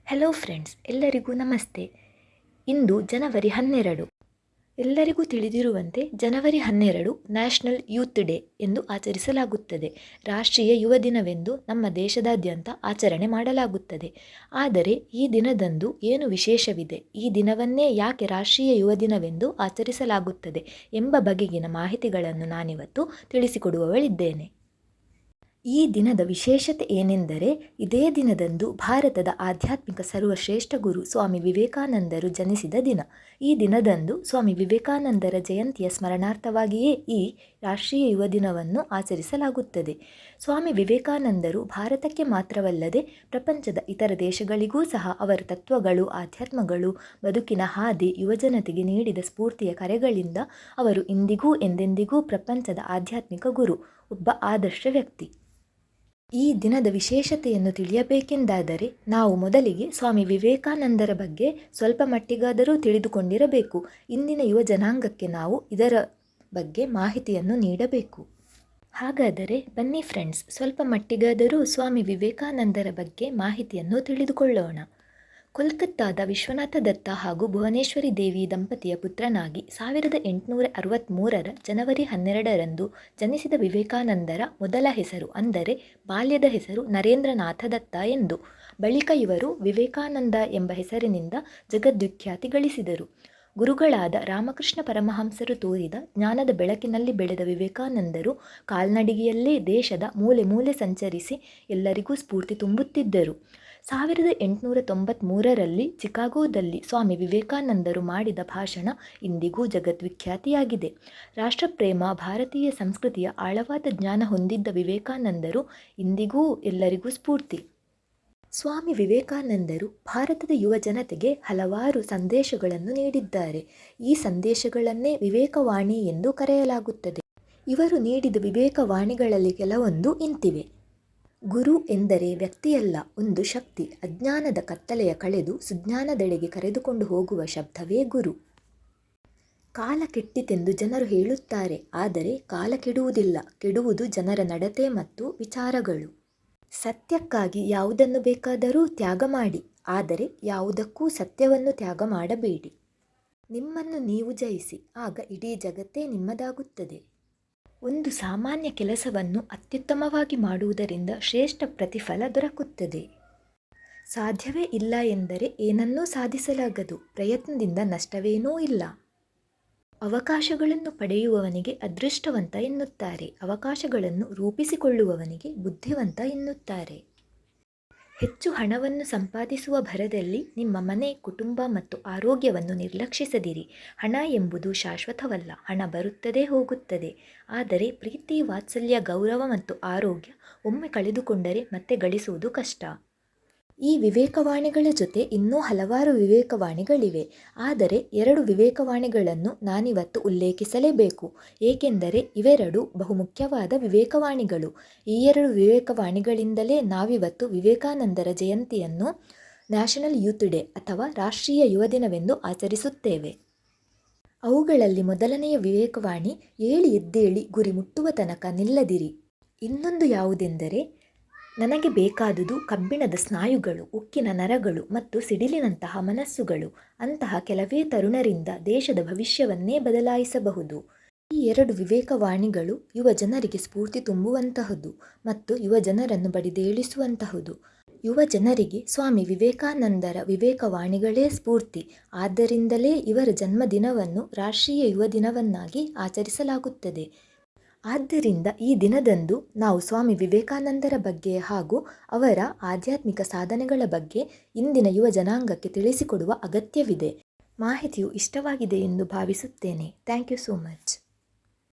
Hello friends, ಎಲ್ಲರಿಗೂ ನಮಸ್ತೆ. ಇಂದು ಜನವರಿ 12. ಎಲ್ಲರಿಗೂ ತಿಳಿದಿರುವಂತೆ ಜನವರಿ 12 ನ್ಯಾಷನಲ್ ಯೂತ್ ಡೇ ಎಂದು ಆಚರಿಸಲಾಗುತ್ತದೆ. ರಾಷ್ಟ್ರೀಯ ಯುವ ದಿನವೆಂದು ನಮ್ಮ ದೇಶದಾದ್ಯಂತ ಆಚರಣೆ ಮಾಡಲಾಗುತ್ತದೆ. ಆದರೆ ಈ ದಿನದಂದು ಏನು ವಿಶೇಷವಿದೆ, ಈ ದಿನವನ್ನೇ ಯಾಕೆ ರಾಷ್ಟ್ರೀಯ ಯುವ ದಿನವೆಂದು ಆಚರಿಸಲಾಗುತ್ತದೆ ಎಂಬ ಬಗೆಗಿನ ಮಾಹಿತಿಗಳನ್ನು ನಾನಿವತ್ತು ತಿಳಿಸಿಕೊಡುವವಳಿದ್ದೇನೆ. ಈ ದಿನದ ವಿಶೇಷತೆ ಏನೆಂದರೆ, ಇದೇ ದಿನದಂದು ಭಾರತದ ಆಧ್ಯಾತ್ಮಿಕ ಸರ್ವಶ್ರೇಷ್ಠ ಗುರು ಸ್ವಾಮಿ ವಿವೇಕಾನಂದರು ಜನಿಸಿದ ದಿನ. ಈ ದಿನದಂದು ಸ್ವಾಮಿ ವಿವೇಕಾನಂದರ ಜಯಂತಿಯ ಸ್ಮರಣಾರ್ಥವಾಗಿಯೇ ಈ ರಾಷ್ಟ್ರೀಯ ಯುವ ದಿನವನ್ನು ಆಚರಿಸಲಾಗುತ್ತದೆ. ಸ್ವಾಮಿ ವಿವೇಕಾನಂದರು ಭಾರತಕ್ಕೆ ಮಾತ್ರವಲ್ಲದೆ ಪ್ರಪಂಚದ ಇತರ ದೇಶಗಳಿಗೂ ಸಹ ಅವರ ತತ್ವಗಳು, ಆಧ್ಯಾತ್ಮಗಳು, ಬದುಕಿನ ಹಾದಿ, ಯುವಜನತೆಗೆ ನೀಡಿದ ಸ್ಫೂರ್ತಿಯ ಕರೆಗಳಿಂದ ಅವರು ಇಂದಿಗೂ ಎಂದೆಂದಿಗೂ ಪ್ರಪಂಚದ ಆಧ್ಯಾತ್ಮಿಕ ಗುರು, ಒಬ್ಬ ಆದರ್ಶ ವ್ಯಕ್ತಿ. ಈ ದಿನದ ವಿಶೇಷತೆಯನ್ನು ತಿಳಿಯಬೇಕೆಂದಾದರೆ ನಾವು ಮೊದಲಿಗೆ ಸ್ವಾಮಿ ವಿವೇಕಾನಂದರ ಬಗ್ಗೆ ಸ್ವಲ್ಪ ಮಟ್ಟಿಗಾದರೂ ತಿಳಿದುಕೊಂಡಿರಬೇಕು. ಇಂದಿನ ಯುವ ಜನಾಂಗಕ್ಕೆ ನಾವು ಇದರ ಬಗ್ಗೆ ಮಾಹಿತಿಯನ್ನು ನೀಡಬೇಕು. ಹಾಗಾದರೆ ಬನ್ನಿ ಫ್ರೆಂಡ್ಸ್, ಸ್ವಲ್ಪ ಮಟ್ಟಿಗಾದರೂ ಸ್ವಾಮಿ ವಿವೇಕಾನಂದರ ಬಗ್ಗೆ ಮಾಹಿತಿಯನ್ನು ತಿಳಿದುಕೊಳ್ಳೋಣ. ಕೋಲ್ಕತ್ತಾದ ವಿಶ್ವನಾಥ ದತ್ತ ಹಾಗೂ ಭುವನೇಶ್ವರಿ ದೇವಿ ದಂಪತಿಯ ಪುತ್ರನಾಗಿ 1863 ಜನವರಿ 12ರಂದು ಜನಿಸಿದ ವಿವೇಕಾನಂದರ ಮೊದಲ ಹೆಸರು ಅಂದರೆ ಬಾಲ್ಯದ ಹೆಸರು ನರೇಂದ್ರನಾಥ ದತ್ತ ಎಂದು. ಬಳಿಕ ಇವರು ವಿವೇಕಾನಂದ ಎಂಬ ಹೆಸರಿನಿಂದ ಜಗದ್ವಿಖ್ಯಾತಿ ಗಳಿಸಿದರು. ಗುರುಗಳಾದ ರಾಮಕೃಷ್ಣ ಪರಮಹಂಸರು ತೋರಿದ ಜ್ಞಾನದ ಬೆಳಕಿನಲ್ಲಿ ಬೆಳೆದ ವಿವೇಕಾನಂದರು ಕಾಲ್ನಡಿಗೆಯಲ್ಲೇ ದೇಶದ ಮೂಲೆ ಮೂಲೆ ಸಂಚರಿಸಿ ಎಲ್ಲರಿಗೂ ಸ್ಫೂರ್ತಿ ತುಂಬುತ್ತಿದ್ದರು. 1893ರಲ್ಲಿ ಚಿಕಾಗೋದಲ್ಲಿ ಸ್ವಾಮಿ ವಿವೇಕಾನಂದರು ಮಾಡಿದ ಭಾಷಣ ಇಂದಿಗೂ ಜಗದ್ವಿಖ್ಯಾತಿಯಾಗಿದೆ. ರಾಷ್ಟ್ರಪ್ರೇಮ, ಭಾರತೀಯ ಸಂಸ್ಕೃತಿಯ ಆಳವಾದ ಜ್ಞಾನ ಹೊಂದಿದ್ದ ವಿವೇಕಾನಂದರು ಇಂದಿಗೂ ಎಲ್ಲರಿಗೂ ಸ್ಫೂರ್ತಿ. ಸ್ವಾಮಿ ವಿವೇಕಾನಂದರು ಭಾರತದ ಯುವ ಜನತೆಗೆ ಹಲವಾರು ಸಂದೇಶಗಳನ್ನು ನೀಡಿದ್ದಾರೆ. ಈ ಸಂದೇಶಗಳನ್ನೇ ವಿವೇಕವಾಣಿ ಎಂದು ಕರೆಯಲಾಗುತ್ತದೆ. ಇವರು ನೀಡಿದ ವಿವೇಕವಾಣಿಗಳಲ್ಲಿ ಕೆಲವೊಂದು ಇಂತಿವೆ. ಗುರು ಎಂದರೆ ವ್ಯಕ್ತಿಯಲ್ಲ, ಒಂದು ಶಕ್ತಿ. ಅಜ್ಞಾನದ ಕತ್ತಲೆಯ ಕಳೆದು ಸುಜ್ಞಾನದೆಡೆಗೆ ಕರೆದುಕೊಂಡು ಹೋಗುವ ಶಬ್ದವೇ ಗುರು. ಕಾಲ ಕೆಟ್ಟಿತೆಂದು ಜನರು ಹೇಳುತ್ತಾರೆ, ಆದರೆ ಕಾಲ ಕೆಡುವುದಿಲ್ಲ, ಕೆಡುವುದು ಜನರ ನಡತೆ ಮತ್ತು ವಿಚಾರಗಳು. ಸತ್ಯಕ್ಕಾಗಿ ಯಾವುದನ್ನು ಬೇಕಾದರೂ ತ್ಯಾಗ ಮಾಡಿ, ಆದರೆ ಯಾವುದಕ್ಕೂ ಸತ್ಯವನ್ನು ತ್ಯಾಗ ಮಾಡಬೇಡಿ. ನಿಮ್ಮನ್ನು ನೀವು ಜಯಿಸಿ, ಆಗ ಇಡೀ ಜಗತ್ತೇ ನಿಮ್ಮದಾಗುತ್ತದೆ. ಒಂದು ಸಾಮಾನ್ಯ ಕೆಲಸವನ್ನು ಅತ್ಯುತ್ತಮವಾಗಿ ಮಾಡುವುದರಿಂದ ಶ್ರೇಷ್ಠ ಪ್ರತಿಫಲ ದೊರಕುತ್ತದೆ. ಸಾಧ್ಯವೇ ಇಲ್ಲ ಎಂದರೆ ಏನನ್ನೂ ಸಾಧಿಸಲಾಗದು, ಪ್ರಯತ್ನದಿಂದ ನಷ್ಟವೇನೂ ಇಲ್ಲ. ಅವಕಾಶಗಳನ್ನು ಪಡೆಯುವವನಿಗೆ ಅದೃಷ್ಟವಂತ ಎನ್ನುತ್ತಾರೆ, ಅವಕಾಶಗಳನ್ನು ರೂಪಿಸಿಕೊಳ್ಳುವವನಿಗೆ ಬುದ್ಧಿವಂತ ಎನ್ನುತ್ತಾರೆ. ಹೆಚ್ಚು ಹಣವನ್ನು ಸಂಪಾದಿಸುವ ಭರದಲ್ಲಿ ನಿಮ್ಮ ಮನೆ, ಕುಟುಂಬ ಮತ್ತು ಆರೋಗ್ಯವನ್ನು ನಿರ್ಲಕ್ಷಿಸದಿರಿ. ಹಣ ಎಂಬುದು ಶಾಶ್ವತವಲ್ಲ, ಹಣ ಬರುತ್ತದೆ ಹೋಗುತ್ತದೆ. ಆದರೆ ಪ್ರೀತಿ, ವಾತ್ಸಲ್ಯ, ಗೌರವ ಮತ್ತು ಆರೋಗ್ಯ ಒಮ್ಮೆ ಕಳೆದುಕೊಂಡರೆ ಮತ್ತೆ ಗಳಿಸುವುದು ಕಷ್ಟ. ಈ ವಿವೇಕವಾಣಿಗಳ ಜೊತೆ ಇನ್ನೂ ಹಲವಾರು ವಿವೇಕವಾಣಿಗಳಿವೆ. ಆದರೆ 2 ವಿವೇಕವಾಣಿಗಳನ್ನು ನಾನಿವತ್ತು ಉಲ್ಲೇಖಿಸಲೇಬೇಕು, ಏಕೆಂದರೆ ಇವೆರಡು ಬಹುಮುಖ್ಯವಾದ ವಿವೇಕವಾಣಿಗಳು. ಈ 2 ವಿವೇಕವಾಣಿಗಳಿಂದಲೇ ನಾವಿವತ್ತು ವಿವೇಕಾನಂದರ ಜಯಂತಿಯನ್ನು ನ್ಯಾಷನಲ್ ಯೂತ್ ಡೇ ಅಥವಾ ರಾಷ್ಟ್ರೀಯ ಯುವ ದಿನವೆಂದು ಆಚರಿಸುತ್ತೇವೆ. ಅವುಗಳಲ್ಲಿ ಮೊದಲನೆಯ ವಿವೇಕವಾಣಿ, ಏಳಿ ಎದ್ದೇಳಿ, ಗುರಿ ಮುಟ್ಟುವ ತನಕ ನಿಲ್ಲದಿರಿ. ಇನ್ನೊಂದು ಯಾವುದೆಂದರೆ, ನನಗೆ ಬೇಕಾದುದು ಕಬ್ಬಿಣದ ಸ್ನಾಯುಗಳು, ಉಕ್ಕಿನ ನರಗಳು ಮತ್ತು ಸಿಡಿಲಿನಂತಹ ಮನಸ್ಸುಗಳು. ಅಂತಹ ಕೆಲವೇ ತರುಣರಿಂದ ದೇಶದ ಭವಿಷ್ಯವನ್ನೇ ಬದಲಾಯಿಸಬಹುದು. ಈ 2 ವಿವೇಕವಾಣಿಗಳು ಯುವ ಜನರಿಗೆ ಸ್ಫೂರ್ತಿ ತುಂಬುವಂತಹುದು ಮತ್ತು ಯುವ ಜನರನ್ನು ಬಡಿದೇಳಿಸುವಂತಹುದು. ಯುವ ಜನರಿಗೆ ಸ್ವಾಮಿ ವಿವೇಕಾನಂದರ ವಿವೇಕವಾಣಿಗಳೇ ಸ್ಫೂರ್ತಿ. ಆದ್ದರಿಂದಲೇ ಇವರ ಜನ್ಮದಿನವನ್ನು ರಾಷ್ಟ್ರೀಯ ಯುವ ದಿನವನ್ನಾಗಿ ಆಚರಿಸಲಾಗುತ್ತದೆ. ಆದ್ದರಿಂದ ಈ ದಿನದಂದು ನಾವು ಸ್ವಾಮಿ ವಿವೇಕಾನಂದರ ಬಗ್ಗೆ ಹಾಗೂ ಅವರ ಆಧ್ಯಾತ್ಮಿಕ ಸಾಧನೆಗಳ ಬಗ್ಗೆ ಇಂದಿನ ಯುವ ಜನಾಂಗಕ್ಕೆ ತಿಳಿಸಿಕೊಡುವ ಅಗತ್ಯವಿದೆ. ಮಾಹಿತಿಯು ಇಷ್ಟವಾಗಿದೆ ಎಂದು ಭಾವಿಸುತ್ತೇನೆ. Thank you so much.